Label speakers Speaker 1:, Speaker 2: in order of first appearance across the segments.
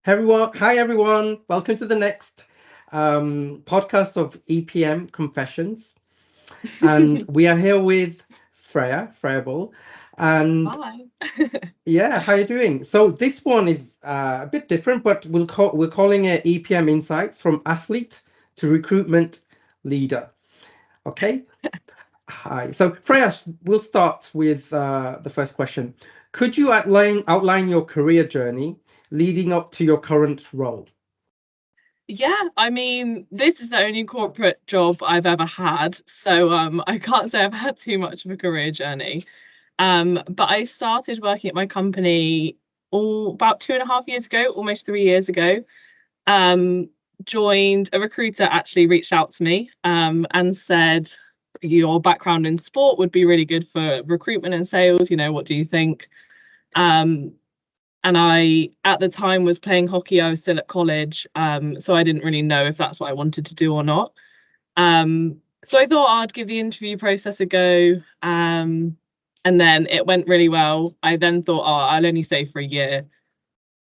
Speaker 1: Hi everyone. Welcome to the next podcast of EPM Confessions. And we are here with Freya Bull. And
Speaker 2: Hi.
Speaker 1: yeah, how are you doing? So this one is a bit different, but we're calling it EPM Insights from Athlete to Recruitment Leader. Okay. Hi. So Freya, we'll start with the first question. Could you outline your career journey leading up to your current role?
Speaker 2: Yeah, I mean, this is the only corporate job I've ever had, so I can't say I've had too much of a career journey. But I started working at my company all about 2.5 years ago, almost 3 years ago. Um, Joined a recruiter actually reached out to me and said, your background in sport would be really good for recruitment and sales. What do you think? Um, and I at the time was playing hockey. I was still at college, so I didn't really know if that's what I wanted to do or not. So I thought I'd give the interview process a go, and then it went really well. I then thought, oh, I'll only stay for a year,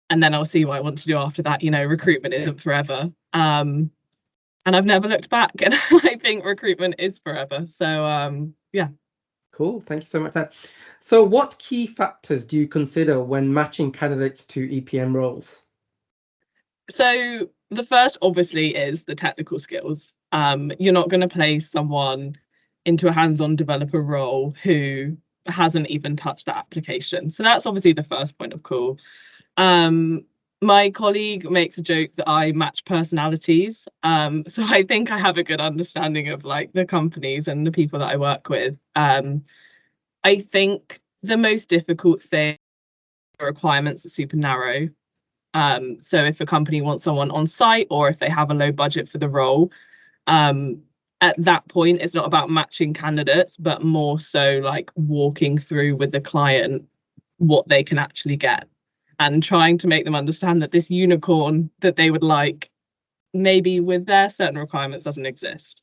Speaker 2: and then I'll see what I want to do after that. Recruitment isn't forever, and I've never looked back. And I think recruitment is forever. So yeah.
Speaker 1: Cool. Thank you so much. So what key factors do you consider when matching candidates to EPM roles?
Speaker 2: So the first obviously is the technical skills. You're not going to place someone into a hands-on developer role who hasn't even touched that application. So that's obviously the first point of call. My colleague makes a joke that I match personalities. So I think I have a good understanding of like the companies and the people that I work with. I think the most difficult thing, the requirements are super narrow. So if a company wants someone on site or if they have a low budget for the role, at that point, it's not about matching candidates, but more so like walking through with the client what they can actually get and trying to make them understand that this unicorn that they would like, maybe with their certain requirements, doesn't exist.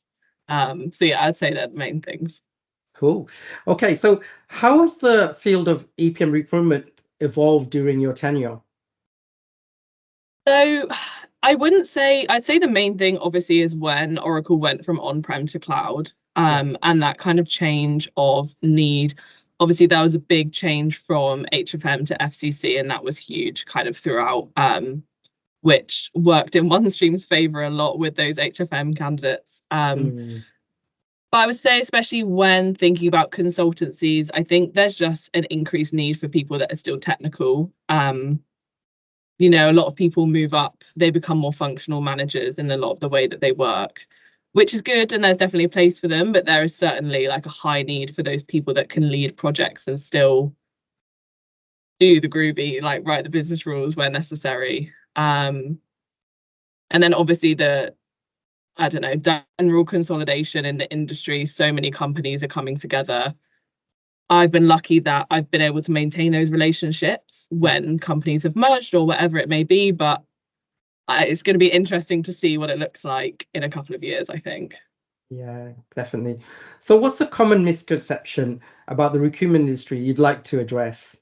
Speaker 2: So yeah, I'd say they're the main things.
Speaker 1: Cool. Okay, so how has the field of EPM recruitment evolved during your tenure?
Speaker 2: So I'd say the main thing obviously is when Oracle went from on-prem to cloud, and that kind of change of need. Obviously, there was a big change from HFM to FCC, and that was huge kind of throughout, which worked in OneStream's favor a lot with those HFM candidates. But I would say, especially when thinking about consultancies, I think there's just an increased need for people that are still technical. A lot of people move up, they become more functional managers in a lot of the way that they work, which is good. And there's definitely a place for them, but there is certainly like a high need for those people that can lead projects and still do the groovy, like write the business rules where necessary. And then obviously I don't know, general consolidation in the industry. So many companies are coming together. I've been lucky that I've been able to maintain those relationships when companies have merged or whatever it may be. But it's going to be interesting to see what it looks like in a couple of years, I think.
Speaker 1: Yeah, definitely. So what's a common misconception about the recruitment industry you'd like to address?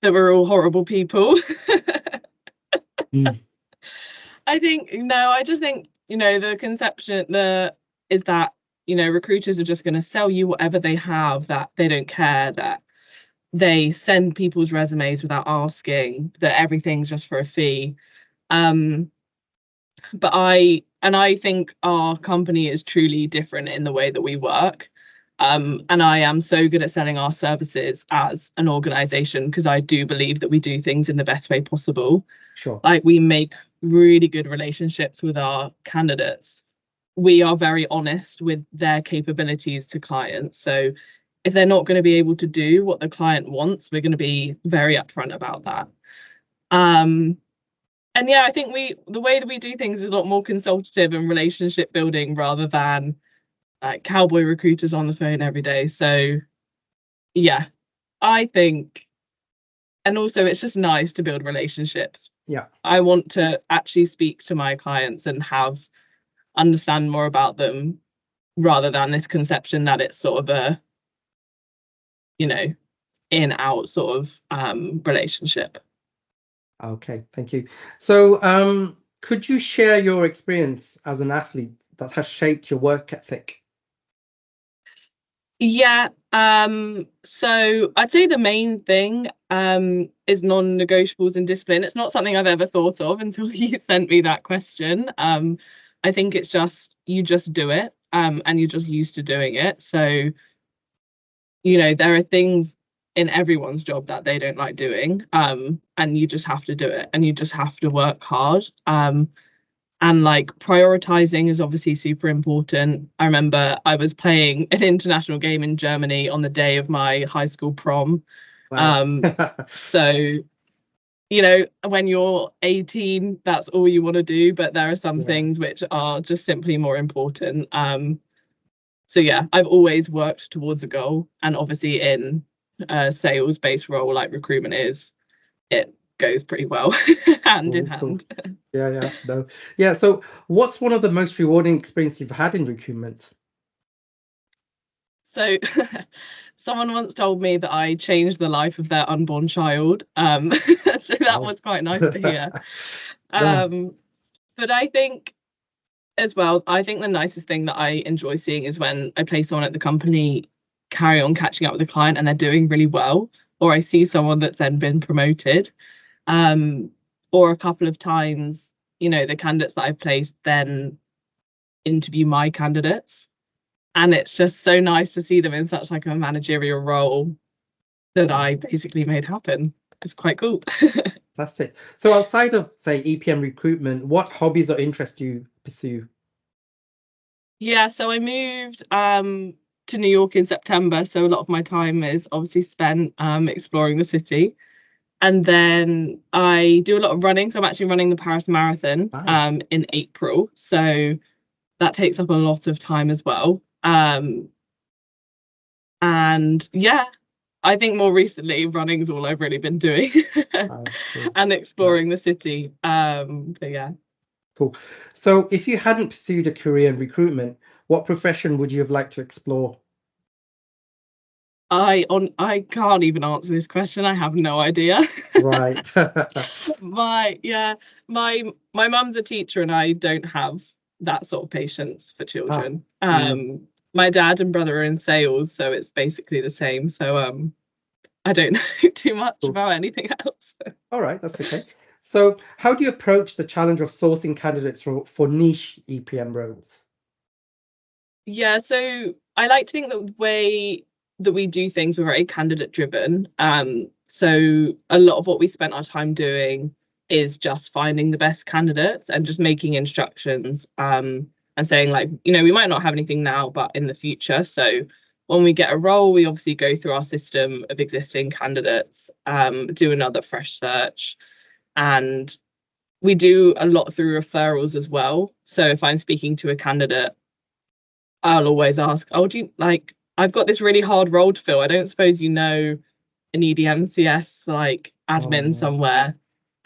Speaker 2: That we're all horrible people.
Speaker 1: Mm.
Speaker 2: I just think, the conception is that, recruiters are just going to sell you whatever they have, that they don't care, that they send people's resumes without asking, that everything's just for a fee. But I think our company is truly different in the way that we work. And I am so good at selling our services as an organization because I do believe that we do things in the best way possible.
Speaker 1: Sure.
Speaker 2: Like we make really good relationships with our candidates. We are very honest with their capabilities to clients. So if they're not going to be able to do what the client wants, we're going to be very upfront about that. And yeah, I think the way that we do things is a lot more consultative and relationship building rather than like cowboy recruiters on the phone every day. So yeah, I think, and also it's just nice to build relationships.
Speaker 1: Yeah.
Speaker 2: I want to actually speak to my clients and understand more about them rather than this conception that it's sort of a, in out sort of relationship.
Speaker 1: Okay, thank you. So, could you share your experience as an athlete that has shaped your work ethic?
Speaker 2: Yeah, so I'd say the main thing is non-negotiables and discipline. It's not something I've ever thought of until you sent me that question. I think it's just you just do it, and you're just used to doing it. So, there are things in everyone's job that they don't like doing, and you just have to do it, and you just have to work hard. And like prioritizing is obviously super important. I remember I was playing an international game in Germany on the day of my high school prom.
Speaker 1: Wow.
Speaker 2: So, when you're 18, that's all you want to do, but there are some
Speaker 1: Yeah.
Speaker 2: things which are just simply more important. So yeah, I've always worked towards a goal, and obviously in a sales-based role like recruitment is, it goes pretty well hand in
Speaker 1: Cool, cool.
Speaker 2: hand.
Speaker 1: Yeah, no. Yeah, so what's one of the most rewarding experience you've had in recruitment?
Speaker 2: So someone once told me that I changed the life of their unborn child. So that
Speaker 1: Wow.
Speaker 2: was quite nice to hear.
Speaker 1: No.
Speaker 2: But I think as well, I think the nicest thing that I enjoy seeing is when I play someone at the company carry on catching up with the client and they're doing really well, or I see someone that's then been promoted. Um, or a couple of times, the candidates that I've placed then interview my candidates. And it's just so nice to see them in such like a managerial role that I basically made happen. It's quite cool.
Speaker 1: Fantastic. So outside of, say, EPM recruitment, what hobbies or interests do you pursue?
Speaker 2: Yeah, so I moved to New York in September, so a lot of my time is obviously spent exploring the city. And then I do a lot of running. So I'm actually running the Paris Marathon
Speaker 1: Wow.
Speaker 2: in April. So that takes up a lot of time as well. And yeah, I think more recently running's all I've really been doing
Speaker 1: Wow, cool.
Speaker 2: and
Speaker 1: Yeah,
Speaker 2: exploring the city. But yeah,
Speaker 1: cool. So if you hadn't pursued a career in recruitment, what profession would you have liked to explore?
Speaker 2: I can't even answer this question. I have no idea.
Speaker 1: Right.
Speaker 2: Yeah, my mum's a teacher and I don't have that sort of patience for
Speaker 1: Ah,
Speaker 2: children.
Speaker 1: mm,
Speaker 2: My dad and brother are in sales, so it's basically the same. So I don't know too much
Speaker 1: cool.
Speaker 2: about anything else.
Speaker 1: All right, that's okay. So how do you approach the challenge of sourcing candidates for niche EPM roles?
Speaker 2: Yeah, so I like to think that the way that we do things, we're very candidate driven. So a lot of what we spent our time doing is just finding the best candidates and just making instructions, and saying like, we might not have anything now, but in the future. So when we get a role, we obviously go through our system of existing candidates, do another fresh search, and we do a lot through referrals as well. So if I'm speaking to a candidate, I'll always ask, oh, do you like, I've got this really hard role to fill. I don't suppose you know an EDMCS like
Speaker 1: Oh,
Speaker 2: admin
Speaker 1: yeah,
Speaker 2: somewhere.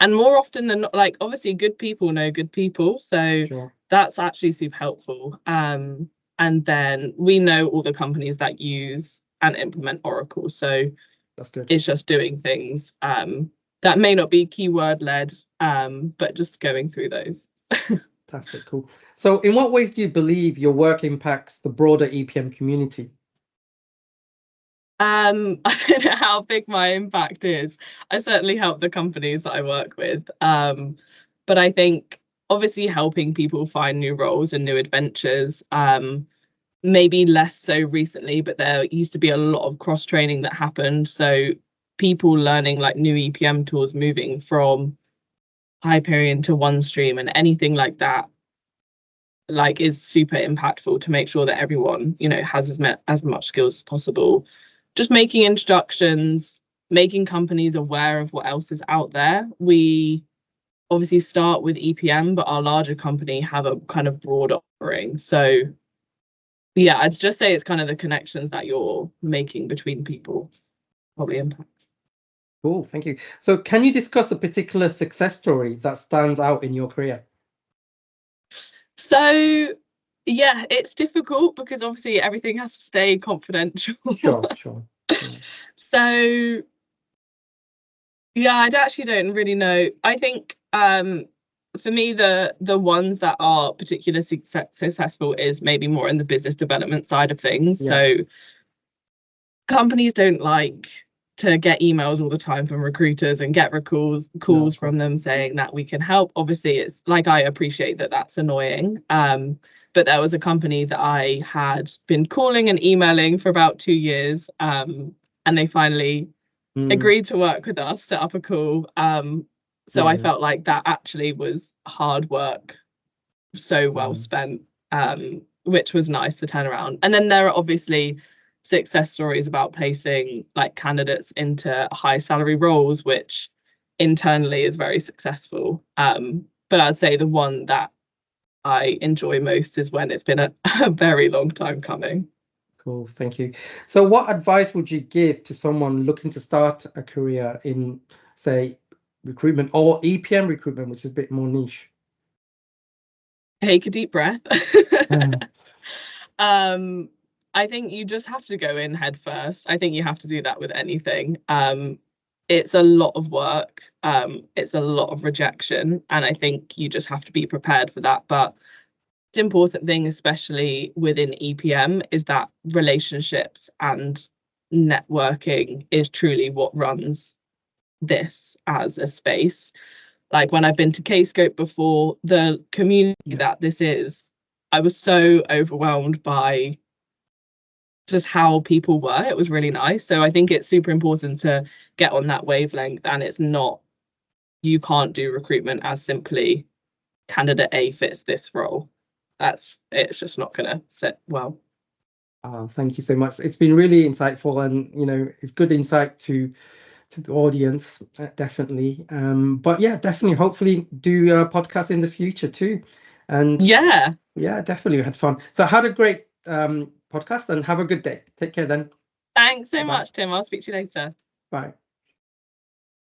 Speaker 2: And more often than not, like obviously good people know good people. So
Speaker 1: sure.
Speaker 2: that's actually super helpful. And then we know all the companies that use and implement Oracle. So
Speaker 1: That's good.
Speaker 2: it's just doing things that may not be keyword led, but just going through those.
Speaker 1: Fantastic, cool. So in what ways do you believe your work impacts the broader EPM community?
Speaker 2: I don't know how big my impact is. I certainly help the companies that I work with. But I think obviously helping people find new roles and new adventures, maybe less so recently, but there used to be a lot of cross training that happened. So people learning like new EPM tools, moving from Hyperion to OneStream and anything like that, like is super impactful to make sure that everyone, has as much skills as possible. Just making introductions, making companies aware of what else is out there. We obviously start with EPM, but our larger company have a kind of broad offering. So yeah, I'd just say it's kind of the connections that you're making between people probably impacts.
Speaker 1: Cool, thank you. So can you discuss a particular success story that stands out in your career?
Speaker 2: So yeah, it's difficult because obviously everything has to stay confidential.
Speaker 1: Sure, sure. Yeah.
Speaker 2: So Yeah, I actually don't really know. I think for me the ones that are particularly successful is maybe more in the business development side of things.
Speaker 1: Yeah,
Speaker 2: So companies don't like to get emails all the time from recruiters and get
Speaker 1: no,
Speaker 2: calls
Speaker 1: of
Speaker 2: from
Speaker 1: course.
Speaker 2: them saying that we can help. Obviously, it's like I appreciate that that's annoying. But there was a company that I had been calling and emailing for about 2 years, and they finally
Speaker 1: Mm,
Speaker 2: agreed to work with us, set up a call. So I
Speaker 1: yeah,
Speaker 2: felt like that actually was hard work, so well
Speaker 1: mm,
Speaker 2: spent, which was nice to turn around. And then there are obviously success stories about placing like candidates into high salary roles, which internally is very successful. But I'd say the one that I enjoy most is when it's been a very long time coming.
Speaker 1: cool. Thank you. So, what advice would you give to someone looking to start a career in, say, recruitment or EPM recruitment, which is a bit more niche?
Speaker 2: Take a deep breath.
Speaker 1: Mm,
Speaker 2: um, I think you just have to go in head first. I think you have to do that with anything. It's a lot of work. It's a lot of rejection, and I think you just have to be prepared for that. But the important thing, especially within EPM, is that relationships and networking is truly what runs this as a space. Like when I've been to Kscope before, the community
Speaker 1: yeah.
Speaker 2: that this is, I was so overwhelmed by just how people were. It was really nice. So I think it's super important to get on that wavelength. And it's not, you can't do recruitment as simply candidate A fits this role. It's just not going to sit well.
Speaker 1: Thank you so much. It's been really insightful, and it's good insight to the audience, definitely. But yeah, definitely, hopefully do a podcast in the future too. And
Speaker 2: Yeah.
Speaker 1: yeah, definitely had fun. So had a great podcast and have a good day. Take care then.
Speaker 2: Thanks so
Speaker 1: Bye-bye.
Speaker 2: much, Tim. I'll speak to you later.
Speaker 1: Bye.